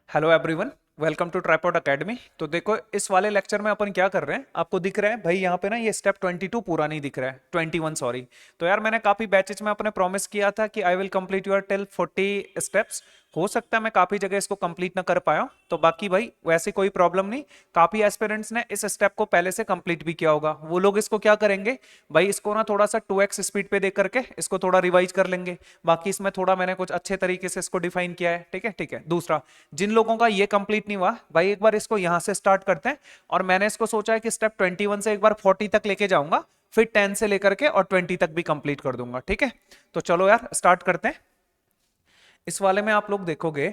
Hello everyone, welcome to Tripod Academy. तो देखो, इस वाले लेक्चर में अपन क्या कर रहे हैं, आपको दिख रहा है भाई यहाँ पे ना, ये स्टेप 22 पूरा नहीं दिख रहा है, 21 सॉरी। तो यार मैंने काफी बैचेज में अपने प्रॉमिस किया था कि I will complete your till 40 steps. हो सकता है मैं काफी जगह इसको कंप्लीट ना कर पाया हूं, तो बाकी भाई वैसे कोई प्रॉब्लम नहीं। काफी एस्पिरेंट्स ने इस स्टेप को पहले से कंप्लीट भी किया होगा, वो लोग इसको क्या करेंगे भाई, इसको ना थोड़ा सा 2x स्पीड पे दे करके इसको थोड़ा रिवाइज कर लेंगे। बाकी इसमें थोड़ा मैंने कुछ अच्छे तरीके से इसको डिफाइन किया है, ठीक है ठीक है। दूसरा, जिन लोगों का ये कंप्लीट नहीं हुआ भाई, एक बार इसको यहां से स्टार्ट करते हैं। और मैंने इसको सोचा है कि स्टेप 21 से एक बार 40 तक लेके जाऊंगा, फिर 10 से लेकर के और 20 तक भी कंप्लीट कर दूंगा, ठीक है। तो चलो यार स्टार्ट करते हैं। इस वाले में आप लोग देखोगे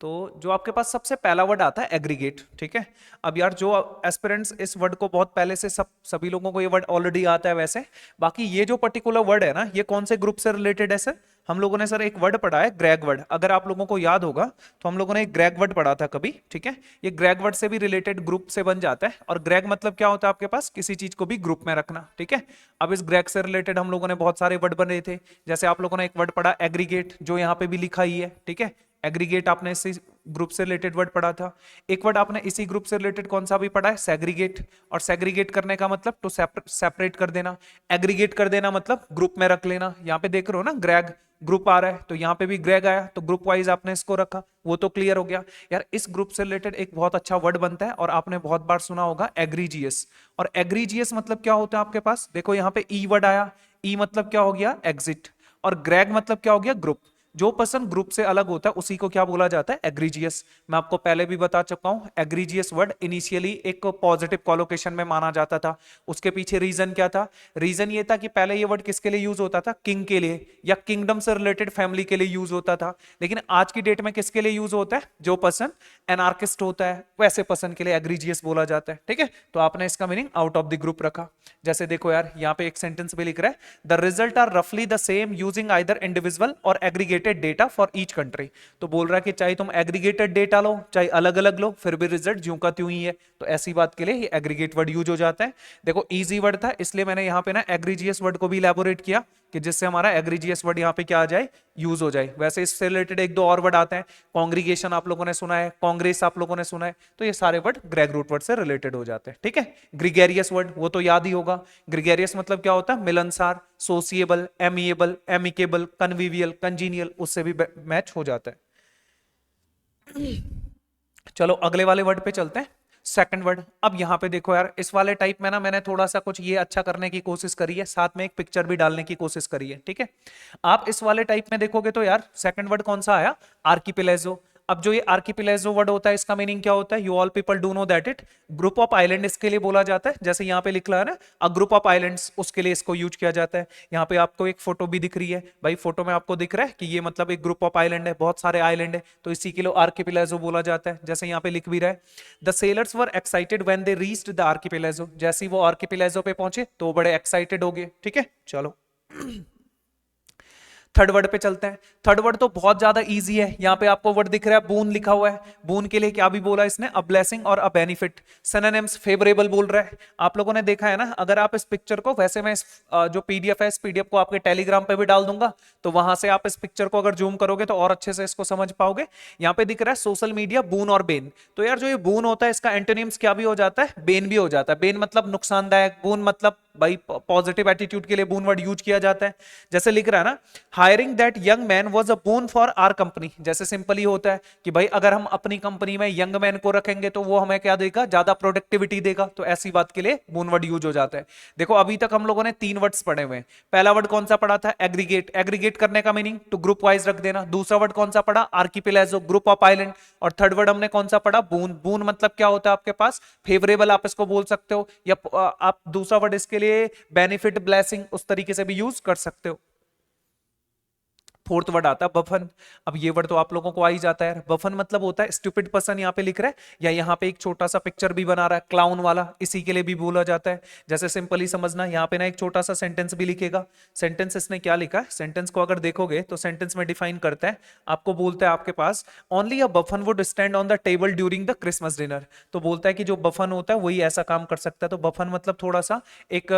तो जो आपके पास सबसे पहला वर्ड आता है एग्रीगेट, ठीक है। अब यार जो एस्पिरेंट्स इस वर्ड को बहुत पहले से सभी लोगों को ये वर्ड ऑलरेडी आता है वैसे। बाकी ये जो पर्टिकुलर वर्ड है ना, ये कौन से ग्रुप से रिलेटेड है सर? हम लोगों ने सर एक वर्ड पढ़ा है ग्रैग वर्ड, अगर आप लोगों को याद होगा तो हम लोगों ने एक ग्रैग वर्ड पढ़ा था कभी, ठीक है। ये ग्रैग वर्ड से भी रिलेटेड ग्रुप से बन जाता है, और ग्रैग मतलब क्या होता है आपके पास, किसी चीज को भी ग्रुप में रखना, ठीक है। अब इस ग्रैग से रिलेटेड हम लोगों ने बहुत सारे वर्ड बने थे, जैसे आप लोगों ने एक वर्ड पढ़ा एग्रीगेट, जो यहाँ पे भी लिखा ही है, ठीक है। एग्रीगेट आपने इसी ग्रुप से रिलेटेड वर्ड पढ़ा था। एक वर्ड आपने इसी ग्रुप से रिलेटेड कौन सा भी पढ़ा है, सेग्रीगेट। और सेग्रीगेट करने का मतलब टू सेपरेट कर देना, एग्रीगेट कर देना मतलब ग्रुप में रख लेना। यहाँ पे देख रहे हो ना ग्रैग ग्रुप आ रहा है, तो यहाँ पे भी ग्रैग आया, तो ग्रुप वाइज आपने इसको रखा, वो तो क्लियर हो गया। यार इस ग्रुप से रिलेटेड एक बहुत अच्छा वर्ड बनता है और आपने बहुत बार सुना होगा एग्रीजियस। और एग्रीजियस मतलब क्या होता है आपके पास, देखो यहाँ पे ई वर्ड आया, ई मतलब क्या हो गया, एग्जिट। और ग्रैग मतलब क्या हो गया, ग्रुप। जो पर्सन ग्रुप से अलग होता है उसी को क्या बोला जाता है, एग्रीजियस। मैं आपको पहले भी बता चुका हूं, एग्रीजियस वर्ड इनिशियली एक पॉजिटिव कॉलोकेशन में माना जाता था। उसके पीछे रीजन क्या था? रीजन ये था कि पहले ये वर्ड किसके लिए यूज होता था, किंग के लिए या किंगडम से रिलेटेड फैमिली के लिए यूज होता था। लेकिन आज की डेट में किसके लिए यूज होता है, जो पर्सन एनार्किस्ट होता है वैसे पर्सन के लिए एग्रीजियस बोला जाता है, ठीक है। तो आपने इसका meaning out of the group रखा। जैसे देखो यार, यहाँ पे एक सेंटेंस भी लिख रहा है, द रिजल्ट आर रफली the same using either individual or aggregated data for each country. तो बोल रहा है कि चाहे तुम एग्रीगेटेड डेटा लो चाहे अलग अलग लो, फिर भी रिजल्ट ज्यों का त्यों ही है। तो ऐसी बात के लिए ये एग्रीगेट वर्ड यूज हो जाता है। देखो इजी वर्ड था, इसलिए मैंने यहाँ पे ना एग्रीजियस वर्ड को भी इलेबोरेट किया, कि जिससे हमारा एग्रीजियस वर्ड यहाँ पे क्या आ जाए, यूज हो जाए। वैसे इससे रिलेटेड एक दो और वर्ड आते हैं, कॉन्ग्रीगेशन आप लोगों ने सुना है, कांग्रेस आप लोगों ने सुना है, तो ये सारे वर्ड ग्रेग रूट वर्ड से रिलेटेड हो जाते हैं, ठीक है। ग्रिगेरियस वर्ड वो तो याद ही होगा, ग्रिगेरियस मतलब क्या होता है, मिलनसार, सोसिएबल, एमिएबल, एमिकेबल, कन्विवियल, कंजीनियल, उससे भी मैच हो जाता है। चलो अगले वाले वर्ड पे चलते हैं, सेकंड वर्ड। अब यहां पे देखो यार, इस वाले टाइप में ना मैंने थोड़ा सा कुछ ये अच्छा करने की कोशिश करी है, साथ में एक पिक्चर भी डालने की कोशिश करी है, ठीक है। आप इस वाले टाइप में देखोगे तो यार सेकंड वर्ड कौन सा आया, आर्किपेलागो। अब जो ये आर्किपेलागो वर्ड होता है, इसका मीनिंग क्या होता है, you all people do know that it, group of island इसके लिए बोला जाता है। जैसे यहाँ पे लिख रहा है ना, अ ग्रुप ऑफ आइलैंड्स, उसके लिए इसको यूज किया जाता है। यहाँ पे आपको एक फोटो भी दिख रही है भाई, फोटो में आपको दिख रहा है कि ये मतलब एक ग्रुप ऑफ आइलैंड है, बहुत सारे आइलैंड है, तो इसी के लिए आर्किपेलागो बोला जाता है। जैसे यहाँ पे लिख भी रहा है, the sellers were excited when they reached the archipelago, जैसे ही वो आर्किपेलागो पे पहुंचे तो बड़े एक्साइटेड हो गए, ठीक है। चलो थर्ड वर्ड पे चलते हैं। थर्ड वर्ड तो बहुत ज्यादा इजी है, यहाँ पे आपको वर्ड दिख रहा है बून लिखा हुआ है। बून के लिए क्या भी बोला इसने, अ ब्लेसिंग और अ बेनिफिट। सिनोनिम्स फेवरेबल बोल रहा है। आप लोगों ने देखा है ना, अगर आप इस पिक्चर को, वैसे मैं इस जो पीडीएफ है, इस पीडीएफ को आपके टेलीग्राम पे भी डाल दूंगा, तो वहां से आप इस पिक्चर को अगर जूम करोगे तो और अच्छे से इसको समझ पाओगे। यहाँ पे दिख रहा है सोशल मीडिया बून और बेन। तो यार जो ये बून होता है, इसका एंटोनिम्स क्या भी हो जाता है, बेन भी हो जाता है। बेन मतलब नुकसानदायक, बून मतलब भाई पॉजिटिव एटीट्यूड के लिए बून वर्ड यूज किया जाता है। जैसे लिख रहा है ना, hiring that young man was a boon for our company. जैसे सिंपली होता है कि भाई अगर हम अपनी कंपनी में यंग मैन को रखेंगे तो वो हमें क्या देगा, ज्यादा प्रोडक्टिविटी देगा। तो ऐसी बात के लिए बोन वर्ड यूज हो जाता है। देखो अभी तक हम लोगों ने तीन वर्ड्स पढ़े हुए हैं। पहला वर्ड कौन सा पढ़ा था, एग्रीगेट। एग्रीगेट करने का मीनिंग टू ग्रुप वाइज रख देना। दूसरा वर्ड कौन सा पढ़ा, आर्किपेलागो, ग्रुप ऑफ आइलैंड। और थर्ड वर्ड हमने कौन सा पढ़ा, बून। बून मतलब क्या होता है आपके पास, फेवरेबल आप इसको बोल सकते हो, या आप दूसरा वर्ड इसके लिए बेनिफिट, ब्लेसिंग, उस तरीके से भी यूज कर सकते हो। फोर्थ वर्ड आता है बफन। अब ये वर्ड तो आप लोगों को आ ही जाता है, बफन मतलब होता है स्टूपिड पर्सन, यहाँ पे लिख रहा है, या यहाँ पे एक छोटा सा पिक्चर भी बना रहा है क्लाउन वाला, इसी के लिए भी बोला जाता है। जैसे सिंपली समझना, यहाँ पे ना एक छोटा सा सेंटेंस भी लिखेगा। सेंटेंस इसने क्या लिखा है, सेंटेंस को अगर देखोगे तो सेंटेंस में डिफाइन करता है, आपको बोलता है आपके पास, only a buffoon would stand on the table during the Christmas dinner. तो बोलता है कि जो बफन होता है वही ऐसा काम कर सकता है। तो बफन मतलब थोड़ा सा एक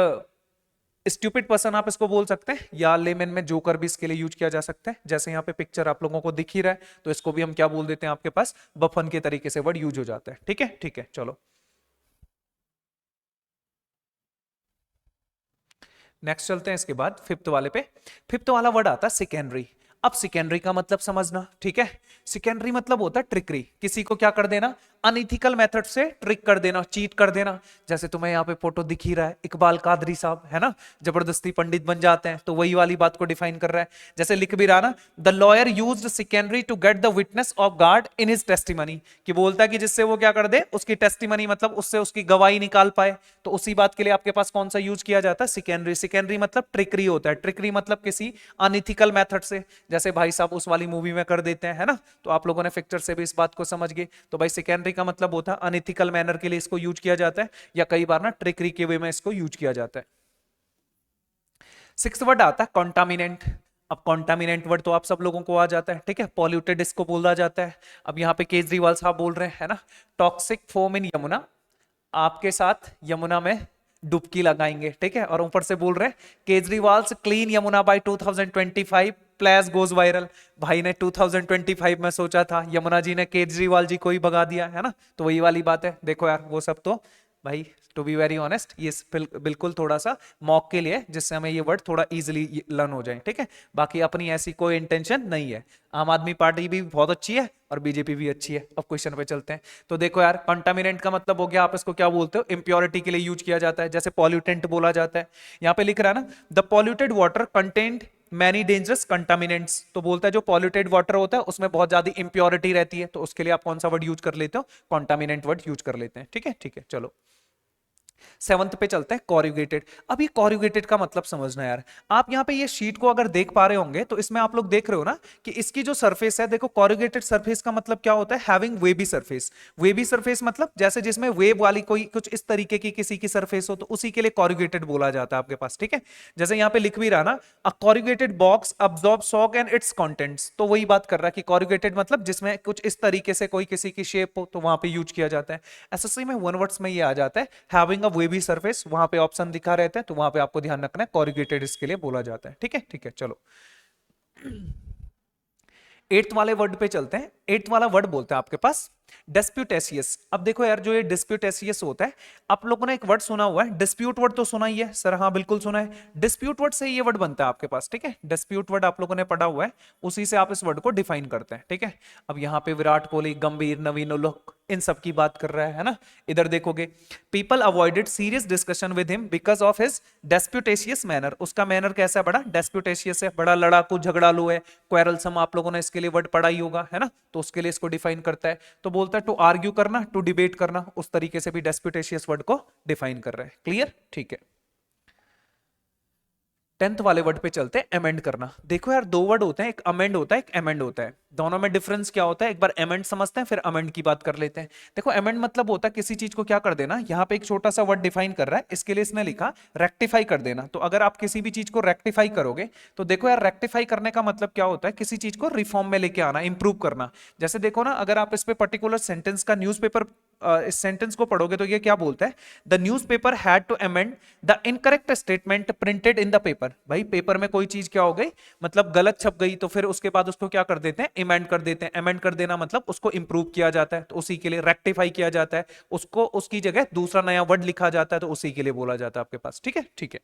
स्टूपिड पर्सन आप इसको बोल सकते हैं, या लेमन में जोकर भी इसके लिए यूज किया जा सकता है। जैसे यहाँ पे पिक्चर आप लोगों को दिख ही रहा है, तो इसको भी हम क्या बोल देते हैं, आपके पास बफन के तरीके से वर्ड यूज हो जाता है। ठीक है, ठीक है, चलो नेक्स्ट चलते हैं। इसके बाद फिफ्थ वाले पे, फिफ्थ वाला वर्ड आता है सेकेंडरी। अब सेकेंडरी का मतलब समझना, ठीक है। सेकेंडरी मतलब होता है ट्रिकरी, किसी को क्या कर देना, अनइथिकल मेथड से ट्रिक कर देना, चीट कर देना। जैसे तुम्हें यहाँ पे फोटो दिख ही रहा है, इकबाल कादरी साहब है ना, जबरदस्ती पंडित बन जाते हैं, तो वही वाली बात को डिफाइन कर रहा है। जैसे लिख भी रहा ना, the lawyer used secondary to get the witness off guard in his testimony, कि बोलता है कि जिससे वो क्या कर दे, उसकी टेस्टिमनी मतलब उससे उसकी गवाही निकाल पाए। तो उसी बात के लिए आपके पास कौन सा यूज किया जाता है, सेकेंडरी। सेकेंडरी मतलब ट्रिकरी होता है, ट्रिकरी मतलब किसी अनइथिकल मेथड से, जैसे भाई साहब उस वाली मूवी में कर देते हैं, है ना। तो आप लोगों ने पिक्चर से भी इस बात को समझ गए। तो भाई सेकेंडरी का मतलब होता है अनइथिकल मैनर के लिए इसको यूज किया जाता है, या कई बार ना ट्रिकरी के वे में इसको यूज किया जाता है। सिक्स्थ वर्ड आता है कॉन्टामिनेंट। अब कॉन्टामिनेंट वर्ड तो आप सब लोगों को आ जाता है, ठीक है, पॉल्यूटेड इसको बोला जाता है। अब यहाँ पे केजरीवाल साहब बोल रहे हैं, है ना, टॉक्सिक फोम इन यमुना, आपके साथ यमुना में डुबकी लगाएंगे, ठीक है। और ऊपर से बोल रहे हैं केजरीवाल से clean Yamuna by 2025 place goes viral. भाई ने 2025 में सोचा था, यमुना जी ने केजरीवाल जी को ही भगा दिया, है ना। तो वही वाली बात है, देखो यार वो सब तो भाई टू बी वेरी ऑनेस्ट ये बिल्कुल थोड़ा सा मॉक के लिए, जिससे हमें ये वर्ड थोड़ा इजीली लर्न हो जाए, ठीक है। बाकी अपनी ऐसी कोई इंटेंशन नहीं है। आम आदमी पार्टी भी बहुत अच्छी है और बीजेपी भी अच्छी है। अब क्वेश्चन पे चलते हैं। तो देखो यार, कंटामिनेंट का मतलब हो गया, आप इसको क्या बोलते हो, इंप्योरिटी के लिए यूज किया जाता है, जैसे पॉल्यूटेंट बोला जाता है। यहाँ पे लिख रहा है ना, the polluted water content many dangerous contaminants, तो बोलता है जो पॉल्यूटेड वाटर होता है उसमें बहुत ज्यादा इंप्योरिटी रहती है, तो उसके लिए आप कौन सा वर्ड यूज कर लेते हो, कॉन्टामिनेंट वर्ड यूज कर लेते हैं, ठीक है, ठीक है, चलो सेवंथ पे चलते हैं, कॉरुगेटेड। अब ये कॉरुगेटेड का मतलब समझना यार, आप यहाँ पे ये शीट को अगर देख पा रहे होंगे तो इसमें आप लोग देख रहे हो ना कि इसकी जो सरफेस है, देखो कॉरुगेटेड सरफेस का मतलब क्या होता है, having Baby surface. Baby surface मतलब जैसे जिसमें वेब वाली कोई कुछ इस तरीके की किसी की सरफेस हो, तो उसी के लिए कॉरुगेटेड बोला जाता है आपके पास, ठीक है। जैसे यहाँ पे लिख भी रहा ना, a corrugated box absorb shock and its contents, तो वही बात कर रहा है कि कॉरुगेटेड मतलब जिसमें कुछ इस तरीके से कोई किसी की शेप हो, तो वहां पे यूज किया जाता है। एसएससी में वन वर्ड्स में ये आ जाता है, हैविंग अ वेबी सरफेस, वहां पे ऑप्शन दिखा रहते हैं, तो वहां पे आपको ध्यान रखना है कॉरुगेटेड इसके लिए बोला जाता है, ठीक है, ठीक है, चलो एट्थ वाले वर्ड पे चलते हैं। एट्थ वाला वर्ड बोलते हैं आपके पास डिस्प्यूटेशियस। अब देखो यार, जो ये डिस्प्यूटेशियस होता है, आप लोगों ने एक वर्ड सुना हुआ है, डिस्प्यूट वर्ड तो सुना ही है सर, हाँ बिल्कुल सुना है। डिस्प्यूट वर्ड से ये वर्ड बनता है आपके पास, ठीक है, डिस्प्यूट वर्ड आप लोगों ने पढ़ा हुआ है, उसी से आप इस वर्ड को डिफाइन करते हैं, ठीक है। अब यहाँ पे विराट कोहली, गंभीर, नवीन उल्लेख, इन सब की बात कर रहा है ना। इधर देखोगे, people avoided serious discussion with him because of his disputatious manner, उसका मैनर कैसा है, बड़ा डेस्प्यूटेशियस है, बड़ा लड़ाकू झगड़ालू है, क्वेरलसम, आप लोगों ने इसके लिए वर्ड पढ़ा ही होगा, है ना। तो उसके लिए इसको डिफाइन करता है, तो बोलता है टू आर्ग्यू करना, टू डिबेट करना, उस तरीके से भी डेस्प्यूटेशियस वर्ड को डिफाइन कर रहा है, क्लियर, ठीक है। टेंथ वाले वर्ड पे चलते हैं, अमेंड करना। देखो यार, दो वर्ड होते हैं, एक अमेंड होता है, एक अमेंड होता है, दोनों में डिफरेंस क्या होता है, एक बार अमेंड समझते हैं फिर अमेंड की बात कर लेते हैं। देखो अमेंड मतलब होता है किसी चीज को क्या कर देना, यहाँ पे एक छोटा सा वर्ड डिफाइन कर रहा है, इसके लिए इसने लिखा रेक्टिफाई कर देना। तो अगर आप किसी भी चीज को रेक्टिफाई करोगे, तो देखो यार रेक्टिफाई करने का मतलब क्या होता है, किसी चीज को रिफॉर्म में लेके आना, इंप्रूव करना। जैसे देखो ना, अगर आप इस पे पर्टिकुलर सेंटेंस का न्यूज़पेपर, इस सेंटेंस को पढ़ोगे तो ये क्या बोलता है, the newspaper had to amend the incorrect statement printed in the paper. भाई पेपर में कोई चीज क्या हो गई, मतलब गलत छप गई, तो फिर उसके बाद उसको क्या कर देते हैं, अमेंड कर देते हैं। अमेंड कर देना मतलब उसको इंप्रूव किया जाता है, तो उसी के लिए रेक्टिफाई किया जाता है, उसको उसकी जगह दूसरा नया वर्ड लिखा जाता है, तो उसी के लिए बोला जाता है आपके पास, ठीक है, ठीक है।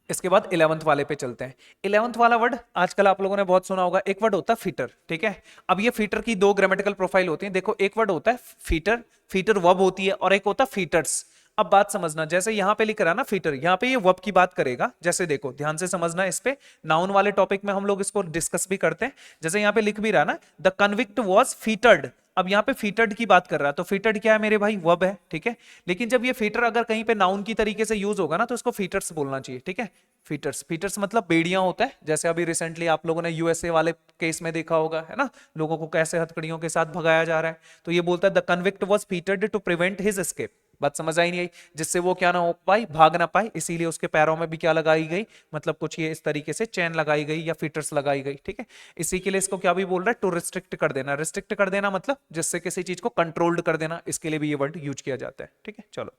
इसके बाद इलेवंथ वाले पे चलते हैं। इलेवंथ वाला वर्ड आजकल आप लोगों ने बहुत सुना होगा, एक वर्ड होता है फीटर, ठीक है। अब ये फीटर की दो ग्रामेटिकल प्रोफाइल होती है, देखो एक वर्ड होता है फीटर, फीटर वर्ब होती है, और एक होता है फीटर्स। अब बात समझना, जैसे यहां पे लिख रहा है ना फीटर, यहां पे ये वर्ब की बात करेगा। जैसे देखो ध्यान से समझना, इस पे नाउन वाले टॉपिक में हम लोग इसको डिस्कस भी करते हैं। जैसे यहां पे लिख भी रहा ना, द कन्विक्ट वॉज फीटर्ड, अब यहाँ पे फीटर्ड की बात कर रहा है, तो फीटर्ड क्या है मेरे भाई, वर्ब है, ठीक है। लेकिन जब ये फीटर अगर कहीं पे नाउन की तरीके से यूज होगा ना, तो इसको फीटर्स बोलना चाहिए, ठीक है। फीटर्स, फीटर्स मतलब बेड़ियां होता है, जैसे अभी रिसेंटली आप लोगों ने यूएसए वाले केस में देखा होगा, है ना, लोगों को कैसे हथकड़ियों के साथ भगाया जा रहा है। तो ये बोलता है the convict was fettered to prevent his escape. बात समझ आई नहीं आई, जिससे वो क्या ना हो पाए, भाग ना पाए, इसीलिए उसके पैरों में भी क्या लगाई गई, मतलब कुछ ये इस तरीके से चैन लगाई गई या फीटर्स लगाई गई, ठीक है। इसी के लिए इसको क्या भी बोल रहा है, टू रिस्ट्रिक्ट कर देना। रिस्ट्रिक्ट कर देना मतलब जिससे किसी चीज को कंट्रोल्ड कर देना, इसके लिए भी ये वर्ड यूज किया जाता है, ठीक है, चलो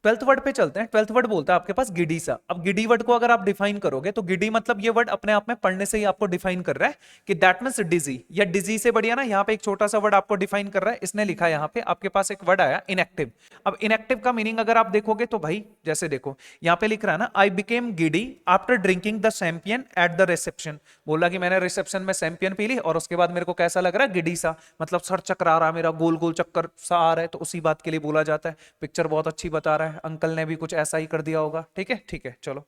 ट्वेल्थ वर्ड पे चलते हैं। ट्वेल्थ वर्ड बोलता है आपके पास गिडी सा। अब गिडी वर्ड को अगर आप डिफाइन करोगे तो गिडी मतलब ये वर्ड अपने आप में पढ़ने से ही आपको डिफाइन कर रहा है कि दैट मींस डिजी, या डिजी से बढ़िया ना यहाँ पे एक छोटा सा वर्ड आपको डिफाइन कर रहा है। इसने लिखा है यहाँ पे आपके पास एक वर्ड आया इनएक्टिव। अब इनएक्टिव का मीनिंग अगर आप देखोगे तो भाई जैसे देखो यहाँ पे लिख रहा है ना, I became giddy after drinking the champion at the reception. बोला कि मैंने रिसेप्शन में चैंपियन पी ली और उसके बाद मेरे को कैसा लग रहा है, गिडी सा, मतलब सर चकरा रहा मेरा, गोल गोल चक्कर सा आ रहा है, तो उसी बात के लिए बोला जाता है। पिक्चर बहुत अच्छी बता रहा है, अंकल ने भी कुछ ऐसा ही कर दिया होगा। ठीक है ठीक है, चलो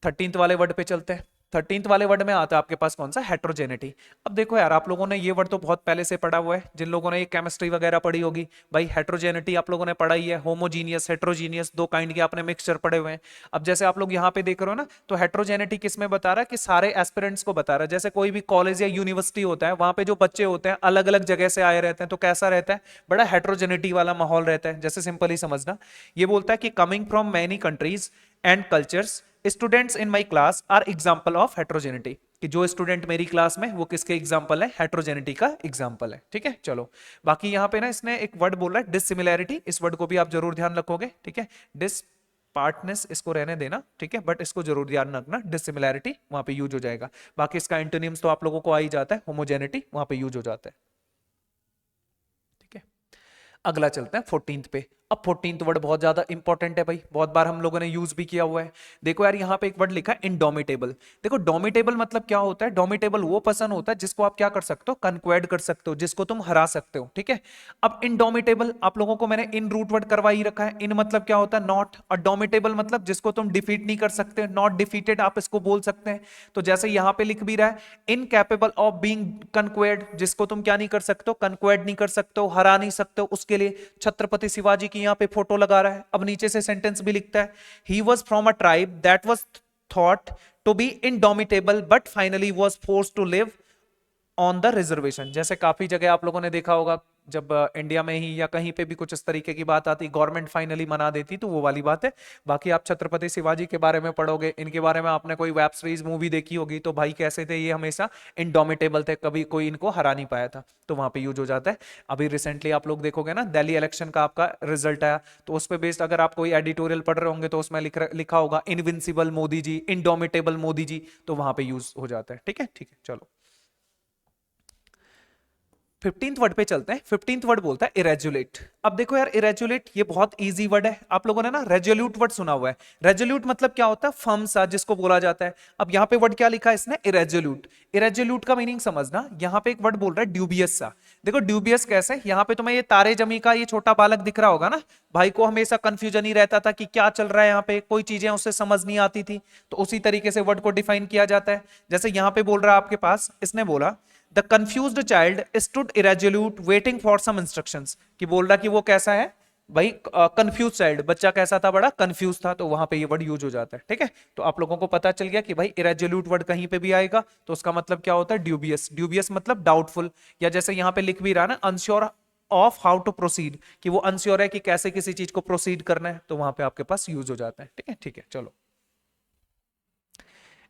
13th वाले वर्ड पे चलते हैं। 13th वाले वर्ड में आता है आपके पास कौन सा, हेट्रोजेनिटी। अब देखो यार, आप लोगों ने ये वर्ड तो बहुत पहले से पढ़ा हुआ है, जिन लोगों ने ये केमिस्ट्री वगैरह पढ़ी होगी भाई, हेट्रोजेनिटी आप लोगों ने पढ़ा ही है। होमोजीनियस, हेट्रोजीनियस, दो काइंड के आपने मिक्सचर पढ़े हुए हैं। अब जैसे आप लोग यहाँ पे देख रहे हो ना, तो हेट्रोजेनिटी किस में बता रहा है कि सारे एस्पिरेंट्स को बता रहा है। जैसे कोई भी कॉलेज या यूनिवर्सिटी होता है, वहां पे जो बच्चे होते हैं अलग अलग जगह से आए रहते हैं, तो कैसा रहता है, बड़ा हेट्रोजेनिटी वाला माहौल रहता है। जैसे सिंपली समझना, ये बोलता है कि coming from many countries and cultures, students in my class are example of heterogeneity, कि जो स्टूडेंट मेरी क्लास में वो किसके एग्जाम्पल है, हेट्रोजेनिटी का एग्जाम्पल है। ठीक है, चलो बाकी यहाँ पे ना इसने एक वर्ड बोला है डिसिमिलैरिटी, इस वर्ड को भी आप जरूर ध्यान रखोगे। ठीक है, डिस पार्टनेस इसको रहने देना, ठीक है, बट इसको जरूर ध्यान रखना, डिसिमिलैरिटी वहां पे यूज हो जाएगा। बाकी इसका एंटोनिम्स तो आप लोगों को आ ही जाता है, होमोजेनिटी वहां पे यूज हो जाता है। ठीक है, अगला चलते हैं 14th पे। अब 14th वर्ड बहुत ज्यादा इंपॉर्टेंट है भाई, बहुत बार हम लोगों ने यूज भी किया हुआ है। देखो यार, यहाँ पे एक वर्ड लिखा है इंडोमिटेबल। देखो डोमिटेबल मतलब क्या होता है, डोमिटेबल वो पर्सन होता है जिसको आप क्या कर सकते हो, कन्क्वेड कर सकते हो, जिसको तुम हरा सकते हो। ठीक है, अब इंडोमिटेबल आप लोगों को मैंने इन रूट वर्ड करवा ही रखा है। इन मतलब क्या होता है, नॉट, और डोमिटेबल मतलब जिसको तुम डिफीट नहीं कर सकते, नॉट डिफीटेड आप इसको बोल सकते हैं। तो जैसे यहाँ पे लिख भी रहा है, इनकैपेबल ऑफ बीइंग कन्क्वेड, जिसको तुम क्या नहीं कर सकते हो, कन्क्वेड नहीं कर सकते हो, हरा नहीं सकते हो, उसके लिए छत्रपति शिवाजी की यहाँ पे फोटो लगा रहा है। अब नीचे से सेंटेंस भी लिखता है, he was from a tribe that was thought to be indomitable but finally was forced to live on the reservation. जैसे काफी जगह आप लोगों ने देखा होगा, जब इंडिया में ही या कहीं पे भी कुछ इस तरीके की बात आती, गवर्नमेंट फाइनली मना देती, तो वो वाली बात है। बाकी आप छत्रपति शिवाजी के बारे में पढ़ोगे, इनके बारे में आपने कोई वेब सीरीज मूवी देखी होगी, तो भाई कैसे थे ये, हमेशा इनडोमिटेबल थे, कभी कोई इनको हरा नहीं पाया था, तो वहां पे यूज हो जाता है। अभी रिसेंटली आप लोग देखोगे ना, दिल्ली इलेक्शन का आपका रिजल्ट आया, तो उस पर बेस्ड अगर आप कोई एडिटोरियल पढ़ रहे होंगे तो उसमें लिखा होगा इनविंसिबल मोदी जी, इनडोमिटेबल मोदी जी, तो वहां पे यूज हो जाता है। ठीक है ठीक है, चलो 15th वर्ड पे चलते हैं। 15th वर्ड बोलता है इरेजुलेट। अब देखो यार, इरेजुलेट ये बहुत इजी वर्ड है, आप लोगों ने ना रेजोल्यूट वर्ड सुना हुआ है। रेजोल्यूट मतलब क्या होता है, फर्म सा, जिसको बोला जाता है। अब यहाँ पे वर्ड क्या लिखा है इसने, इरेजोल्यूट। इरेजोल्यूट का मीनिंग समझना, यहाँ पे एक वर्ड बोल रहा है ड्यूबियस सा। देखो ड्यूबियस कैसे, यहाँ पे तुम्हें ये तारे जमी का ये छोटा बालक दिख रहा होगा ना, भाई को हमेशा कंफ्यूजन ही रहता था कि क्या चल रहा है यहाँ पे, कोई चीजें उससे समझ नहीं आती थी, तो उसी तरीके से वर्ड को डिफाइन किया जाता है। जैसे यहाँ पे बोल रहा है आपके पास, इसने बोला the confused child stood irresolute waiting for some instructions, कि बोल रहा कि वो कैसा है भाई, कंफ्यूज चाइल्ड, बच्चा कैसा था, बड़ा कंफ्यूज था, तो वहां पे ये वर्ड यूज हो जाता है। ठीक है, तो आप लोगों को पता चल गया कि भाई इरेजोल्यूट वर्ड कहीं पे भी आएगा तो उसका मतलब क्या होता है, ड्यूबियस। ड्यूबियस मतलब डाउटफुल, या जैसे यहाँ पे लिख भी रहा है ना, unsure of how to proceed, कि वो अनश्योर है कि कैसे किसी चीज को प्रोसीड करना है, तो वहां पे आपके पास यूज हो जाता है। ठीक है ठीक है, चलो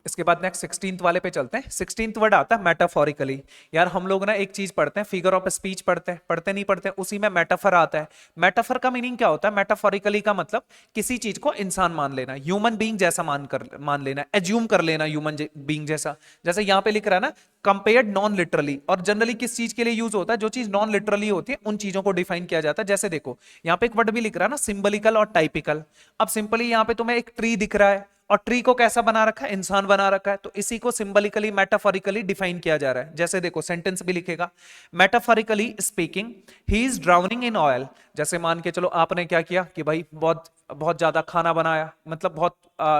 इसके बाद नेक्स्ट 16th वाले पे चलते हैं। 16th वर्ड आता है मेटाफोरिकली। यार हम लोग ना एक चीज पढ़ते हैं, फिगर ऑफ स्पीच पढ़ते हैं, पढ़ते नहीं पढ़ते, उसी में मेटाफर आता है। मेटाफर का मीनिंग क्या होता है, मेटाफोरिकली का मतलब किसी चीज को इंसान मान लेना, ह्यूमन बीइंग जैसा मान लेना, एज्यूम कर लेना ह्यूमन बीइंग जैसा। जैसे यहाँ पे लिख रहा है ना, कंपेयर्ड नॉन लिटरली, और जनरली किस चीज के लिए यूज होता है, जो चीज नॉन लिटरली होती है उन चीजों को डिफाइन किया जाता है। जैसे देखो यहाँ पे एक वर्ड भी लिख रहा है ना, सिंबलिकल और टाइपिकल। अब सिंपली यहाँ पे तुम्हें एक ट्री दिख रहा है, और ट्री को कैसा बना रखा है, इंसान बना रखा है, तो इसी को सिंबलिकली मेटाफोरिकली डिफाइन किया जा रहा है। जैसे देखो सेंटेंस भी लिखेगा, metaphorically speaking he is drowning in oil. जैसे मान के चलो आपने क्या किया कि भाई बहुत बहुत ज्यादा खाना बनाया, मतलब बहुत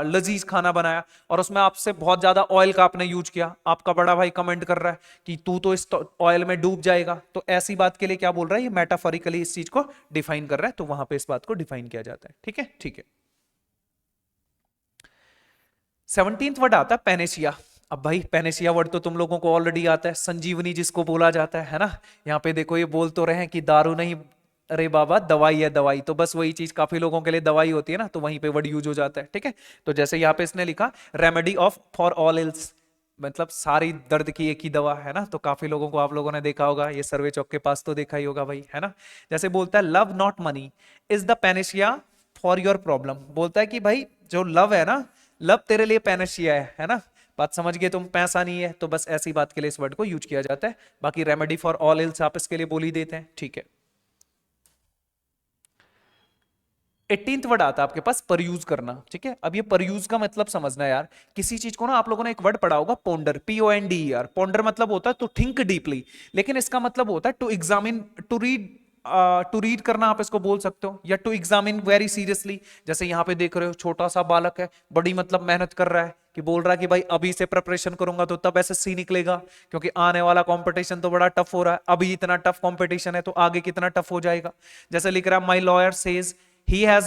लजीज खाना बनाया, और उसमें आपसे बहुत ज्यादा ऑयल का आपने यूज किया, आपका बड़ा भाई कमेंट कर रहा है कि तू तो इस ऑयल में डूब जाएगा, तो ऐसी बात के लिए क्या बोल रहा है, ये मेटाफोरिकली इस चीज को डिफाइन कर रहा है, तो वहां पे इस बात को डिफाइन किया जाता है। ठीक है ठीक है, 17th वर्ड आता है पेनेशिया। अब भाई पेनेशिया वर्ड तो तुम लोगों को ऑलरेडी आता है, संजीवनी जिसको बोला जाता है ना। यहाँ पे देखो ये बोल तो रहे हैं कि दारू नहीं, अरे बाबा दवाई है, दवाई, तो बस वही चीज काफी लोगों के लिए दवाई होती है ना, तो वहीं पे वर्ड यूज हो जाता है। ठीक है, तो जैसे यहाँ पे इसने लिखा remedy of for all ills, मतलब सारी दर्द की एक ही दवा है ना, तो काफी लोगों को आप लोगों ने देखा होगा, ये सर्वे चौक के पास तो देखा ही होगा भाई, है ना। जैसे बोलता है love not money is the Panacea for your problem, बोलता है कि भाई जो लव है ना, लव तेरे लिए पैनेशिया है ना। बात समझ गए तुम, पैसा नहीं है तो बस ऐसी बात के लिए इस वर्ड को यूज किया जाता है। बाकी रेमेडी फॉर ऑल इल्स आप इसके लिए बोल ही देते हैं, ठीक है। 18th वर्ड आता है आपके पास परयूज करना, ठीक है। अब ये परयूज का मतलब समझना यार, किसी चीज को ना आप लोगों ने एक वर्ड पढ़ा होगा पोंडर, PONDER। पोंडर मतलब होता है टू थिंक डीपली, लेकिन इसका मतलब होता है टू एग्जामिन, टू रीड करना आप इसको बोल सकते हो, या टू एग्जामिन वेरी सीरियसली। जैसे यहाँ पे देख रहे हो छोटा सा बालक है, बड़ी मतलब मेहनत कर रहा है, कि बोल रहा है कि भाई अभी से प्रिपरेशन करूंगा तो तब SSC निकलेगा, क्योंकि आने वाला कंपटीशन तो बड़ा टफ हो रहा है, अभी इतना टफ कंपटीशन है तो आगे कितना टफ हो जाएगा। जैसे लिख रहा है my lawyer says he has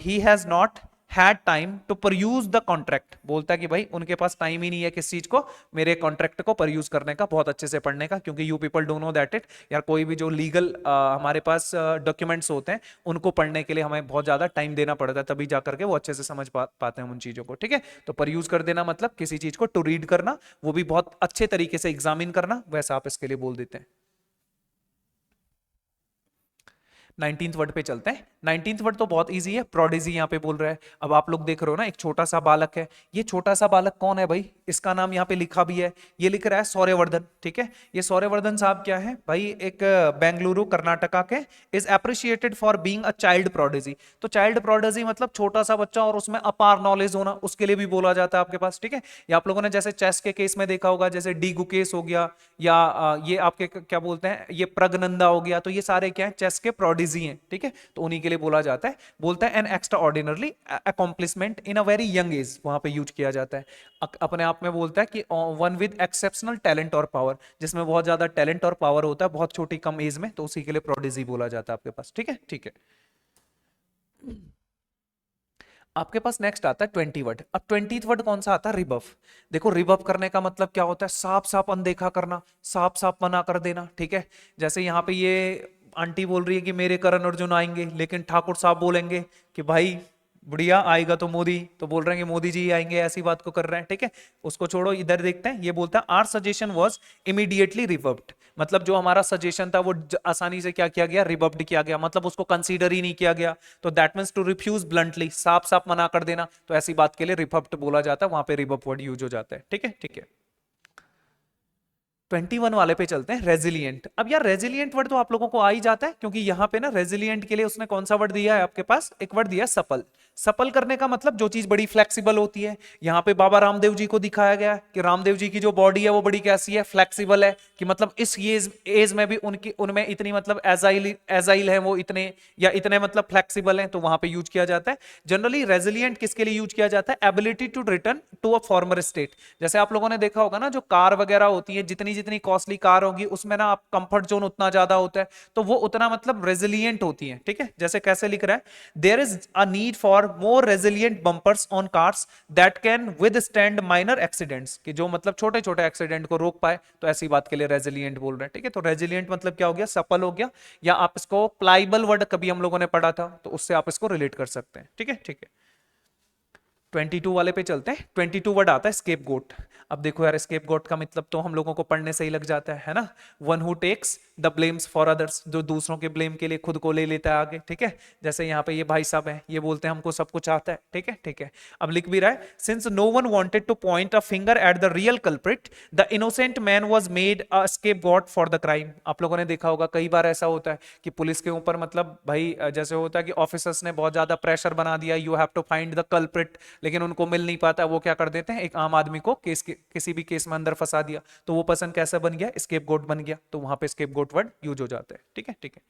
he has not had time to peruse the contract, बोलता है कि भाई उनके पास टाइम ही नहीं है किस चीज को, मेरे कॉन्ट्रैक्ट को परयूज करने का, बहुत अच्छे से पढ़ने का, क्योंकि you people don't know that it यार, कोई भी जो लीगल हमारे पास डॉक्यूमेंट्स होते हैं उनको पढ़ने के लिए हमें बहुत ज्यादा टाइम देना पड़ता है, तभी जाकर के वो अच्छे से समझ पाते हैं उन चीजों को, ठीक है। तो परयूज कर देना मतलब किसी चीज को टू रीड करना, वो भी बहुत अच्छे तरीके से एग्जामिन करना, वैसा आप इसके लिए बोल देते हैं। 19th वर्ड पे चलते हैं। 19th वर्ड तो बहुत इजी है, प्रोडिजी यहाँ पे बोल रहा है। अब आप लोग देख रहे हो ना, एक छोटा सा बालक है, ये छोटा सा बालक कौन है भाई, इसका नाम यहाँ पे लिखा भी है, ये लिख रहा है सौर्यवर्धन, ठीक है। ये सौर्यवर्धन साहब क्या है भाई, एक बेंगलुरु कर्नाटका के, is appreciated for being a child prodigy. तो चाइल्ड प्रोडिजी मतलब छोटा सा बच्चा और उसमें अपार नॉलेज होना, उसके लिए भी बोला जाता है आपके पास, ठीक है। ये आप लोगों ने जैसे चेस के केस में देखा होगा, जैसे डी गुकेश हो गया, या ये आपके क्या बोलते हैं, ये प्रगनंदा हो गया, तो ये सारे क्या है, चेस के प्रोडिजी हैं, ठीक है। तो उन्हीं के लिए बोला जाता है। बोलता है an extra ordinarily accomplishment in a very young age, वहां पे यूज किया जाता है। अपने आप में बोलता है कि वन विद एक्सेप्शनल टैलेंट और पावर, जिसमें बहुत ज्यादा टैलेंट और पावर होता है बहुत छोटी कम एज में, तो उसी के लिए प्रोडिजी बोला जाता है आपके पास, ठीक है, ठीक है। आपके पास नेक्स्ट आता है 20 वर्ड। अब 20th वर्ड कौन सा आता है, रिबफ। देखो रिबफ करने का मतलब क्या होता है, साफ साफ अनदेखा करना, साफ साफ मना कर देना, ठीक है। जैसे यहाँ पे ये आंटी बोल रही है कि मेरे करण अर्जुन आएंगे, लेकिन ठाकुर साहब बोलेंगे कि भाई बुढ़िया आएगा तो मोदी, तो बोल रहे हैं कि मोदी जी आएंगे, ऐसी बात को कर रहे हैं, ठीक है। उसको छोड़ो, इधर देखते हैं। ये बोलता है our suggestion was immediately rebuffed, मतलब जो हमारा सजेशन था वो आसानी से क्या किया गया, रिवर्ब्ड किया गया, मतलब उसको कंसीडर ही नहीं किया गया। तो that means to refuse bluntly, साफ साफ मना कर देना, तो ऐसी बात के लिए रिवर्ब्ड बोला जाता है, वहां पे रिवर्ब वर्ड यूज हो जाता है, ठीक है, ठीक है। 21 वाले पे चलते हैं, रेजिलियंट। अब यार रेजिलियंट वर्ड तो आप लोगों को आ ही जाता है, क्योंकि यहाँ पे ना रेजिलियंट के लिए उसने कौन सा वर्ड दिया है आपके पास, एक वर्ड दिया है सपल। सपल करने का मतलब जो चीज बड़ी फ्लेक्सिबल होती है। यहाँ पे बाबा रामदेव जी को दिखाया गया है कि रामदेव जी की जो बॉडी है वो बड़ी कैसी है, फ्लेक्सिबल है, कि मतलब इस एज में भी उनकी उनमें इतनी मतलब एजाइल एजाइल है वो, इतने या इतने मतलब फ्लेक्सिबल हैं, तो वहां पे यूज किया जाता है। जनरली रेजिलियंट किसके लिए यूज किया जाता है, ability to return to a former state. जैसे आप लोगों ने देखा होगा ना, जो कार वगैरह होती है, जितनी जितनी कॉस्टली कार होगी उसमें ना आप कंफर्ट जोन उतना ज्यादा होता है, तो वो उतना मतलब रेजिलियंट होती है, ठीक है। जैसे कैसे लिख रहा है, there is a need for more resilient bumpers on cars that can withstand minor accidents, कि जो मतलब छोटे छोटे एक्सीडेंट को रोक पाए, तो ऐसी बात के लिए रेजिलियंट बोल रहे हैं, ठीक है। तो रेजिलियंट मतलब क्या हो गया, सफल हो गया, या आप इसको प्लाइबल वर्ड कभी हम लोगों ने पढ़ा था, तो उससे आप इसको रिलेट कर सकते हैं, ठीक है, ठीक है। 22 वाले पे चलते हैं। 22 वर्ड आता है स्केप गोट। अब देखो यार, स्केप गोट का मतलब तो हम लोगों को पढ़ने से ही लग जाता है ना। One who takes the blames for others, जो दूसरों के ब्लेम के लिए खुद को ले लेता है आगे, ठीक है। जैसे यहाँ पे ये भाई साहब हैं, ये बोलते हैं हमको सब कुछ आता है, ठीक है, ठीक है। अब लिख भी रहा है, since no one wanted to point a finger at the real culprit, the innocent man was made a scapegoat for the crime. आप लोगों ने देखा होगा कई बार ऐसा होता है कि पुलिस के ऊपर मतलब भाई जैसे होता है कि ऑफिसर्स ने बहुत ज्यादा प्रेशर बना दिया, you have to find the culprit, लेकिन उनको मिल नहीं पाता, वो क्या कर देते हैं, एक आम आदमी को किसी भी केस में अंदर फंसा दिया, तो वो पर्सन कैसा बन गया, स्केप गोट बन गया, तो वहां पे स्केप गोट वर्ड यूज हो जाता है, ठीक है, ठीक है।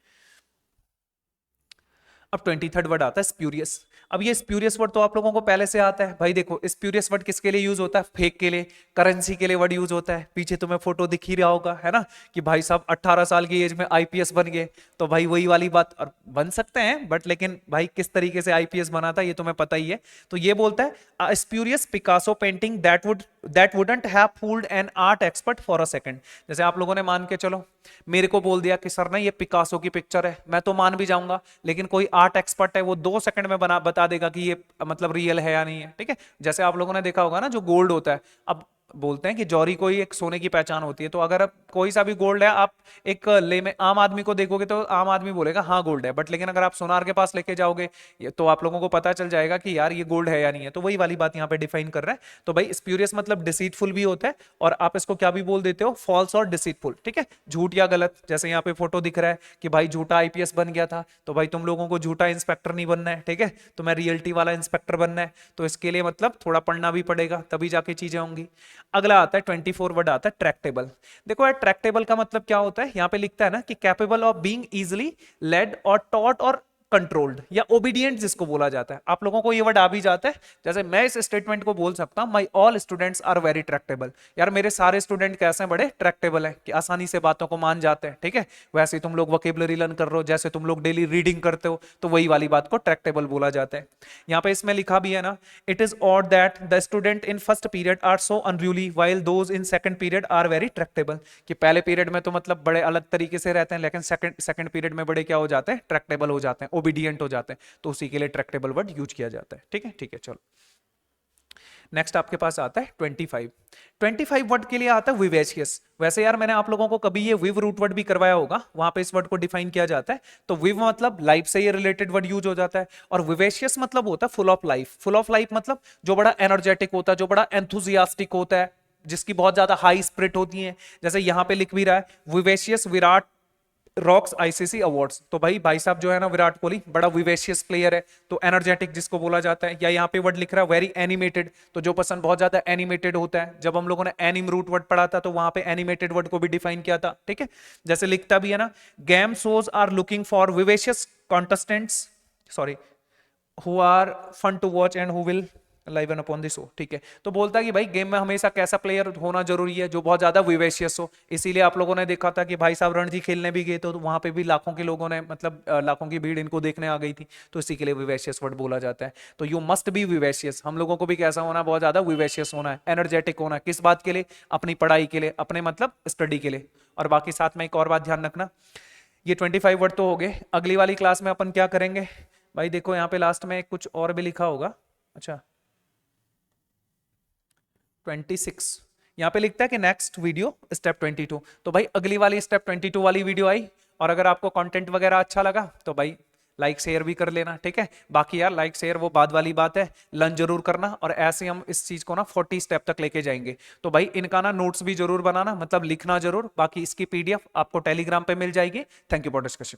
अब 23rd वर्ड आता है स्प्यूरियस। अब ये स्प्यूरियस वर्ड तो आप लोगों को पहले से आता है भाई। देखो स्प्यूरियस वर्ड किसके लिए यूज होता है, फेक के लिए, करेंसी के लिए वर्ड यूज होता है। पीछे तुम्हें फोटो दिख ही रहा होगा, है ना, कि भाई साहब 18 साल की एज में आईपीएस बन गए, तो भाई वही वाली बात, और बन सकते हैं बट लेकिन भाई किस तरीके से आईपीएस बना था ये तुम्हें पता ही है। तो ये बोलता है spurious Picasso painting that wouldn't have fooled an art expert for a second. जैसे आप लोगों ने मान के चलो, मेरे को बोल दिया कि सर ना ये पिकासो की पिक्चर है, मैं तो मान भी जाऊंगा, लेकिन कोई आर्ट एक्सपर्ट है वो 2 सेकंड में बता देगा कि ये मतलब रियल है या नहीं है, ठीक है। जैसे आप लोगों ने देखा होगा ना, जो गोल्ड होता है, अब बोलते हैं कि जौहरी को ही एक सोने की पहचान होती है। तो अगर आप कोई सा भी गोल्ड है, आप एक ले में आम आदमी को देखोगे तो आम आदमी बोलेगा हाँ गोल्ड है, बट लेकिन अगर आप सोनार के पास लेके जाओगे तो आप लोगों को पता चल जाएगा कि यार ये गोल्ड है या नहीं है। तो वही वाली बात यहाँ पे डिफाइन कर रहा है। तो भाई स्प्यूरियस मतलब डिसीटफुल भी होता है, और आप इसको क्या भी बोल देते हो, फॉल्स और डिसीटफुल, ठीक है, झूठ या गलत। जैसे यहाँ पे फोटो दिख रहा है कि भाई झूठा आईपीएस बन गया था, तो भाई तुम लोगों को झूठा इंस्पेक्टर नहीं बनना है, ठीक है, तुम्हें रियलिटी वाला इंस्पेक्टर बनना है। तो इसके लिए मतलब थोड़ा पढ़ना भी पड़ेगा, तभी जाके चीजें होंगी। अगला आता है 24 वर्ड आता है ट्रैक्टेबल। देखो यार ट्रैक्टेबल का मतलब क्या होता है, यहाँ पे लिखता है ना कि capable of being easily led और टॉट और कंट्रोल्ड, या ओबीडियंट जिसको बोला जाता है। आप लोगों को ये वर्ड आ भी जाता है। जैसे मैं इस स्टेटमेंट को बोल सकता हूं, my all students are very tractable. यार मेरे सारे स्टूडेंट कैसे हैं, बड़े ट्रैक्टेबल हैं, कि आसानी से बातों को मान जाते हैं, ठीक है। वैसे ही तुम लोग वोकेबलरी लर्न कर रहे हो, जैसे तुम लोग डेली रीडिंग करते हो, तो वही वाली बात को ट्रैक्टेबल बोला जाता है। यहाँ पे इसमें लिखा भी है ना, it is odd that the student in first period are so unruly while those in second period are very tractable. कि पहले पीरियड में तो मतलब बड़े अलग तरीके से रहते हैं, लेकिन सेकंड पीरियड में बड़े क्या हो जाते हैं, ट्रैक्टेबल हो जाते हैं, ओबीडियंट हो जाते हैं। तो उसी के लिए ट्रैक्टेबल वर्ड यूज किया जाता है, ठीक है, ठीक है। चलो नेक्स्ट आपके पास आता है 25। 25 वर्ड के लिए आता है विवेशियस। वैसे यार मैंने आप लोगों को कभी ये विव रूट वर्ड भी करवाया होगा, वहां पे इस वर्ड को डिफाइन किया जाता है। तो विव मतलब लाइफ से ये रिलेटेड वर्ड यूज हो जाता है, और विवेशियस मतलब होता है full of life. Full of life मतलब जो बड़ा एनर्जेटिक होता है, जो बड़ा एंथुजियास्टिक होता है, जिसकी बहुत ज्यादा हाई स्पिरिट होती है। जैसे यहां पे लिख भी रहा है vivacious Virat rocks ICC awards. तो भाई साहब जो है ना विराट कोहली बड़ा विवेशियस प्लेयर है, तो एनर्जेटिक जिसको बोला जाता है। या यहाँ पे वर्ड लिख रहा है वेरी एनिमेटेड, तो जो पर्सन बहुत ज्यादा एनिमेटेड होता है। जब हम लोगों ने एनिम रूट वर्ड पढ़ा था, तो वहां पे एनिमेटेड वर्ड को भी डिफाइन किया था, ठीक है। जैसे लिखता भी है ना, game shows are looking for vivacious contestants, sorry, who are fun to watch and who will liven upon this show, ठीक है। तो बोलता है कि भाई गेम में हमेशा कैसा प्लेयर होना जरूरी है, जो बहुत ज्यादा विवेशियस हो। इसीलिए आप लोगों ने देखा था कि भाई साहब रणजी खेलने भी गए तो वहां पे भी लाखों के लोगों ने मतलब लाखों की भीड़ इनको देखने आ गई थी। तो इसी के लिए विवेशियस वर्ड बोला जाता है। तो यू मस्ट बी विवेशियस, हम लोगों को भी कैसा होना, बहुत ज्यादा विवेशियस होना है, एनर्जेटिक होना है। किस बात के लिए, अपनी पढ़ाई के लिए, अपने मतलब स्टडी के लिए। और बाकी साथ में एक और बात ध्यान रखना, ये 25 वर्ड तो हो गए। अगली वाली क्लास में अपन क्या करेंगे भाई, देखो यहाँ पे लास्ट में कुछ और भी लिखा होगा। अच्छा 26 यहाँ पे लिखता है कि नेक्स्ट वीडियो स्टेप 22। तो भाई अगली वाली स्टेप 22 वाली वीडियो आई। और अगर आपको कंटेंट वगैरह अच्छा लगा तो भाई लाइक शेयर भी कर लेना, ठीक है। बाकी यार लाइक शेयर वो बाद वाली बात है, लर्न जरूर करना। और ऐसे हम इस चीज को ना 40 स्टेप तक लेके जाएंगे। तो भाई इनका ना नोट्स भी जरूर बनाना, मतलब लिखना जरूर। बाकी इसकी पीडीएफ आपको टेलीग्राम पे मिल जाएगी। Thank you for discussion.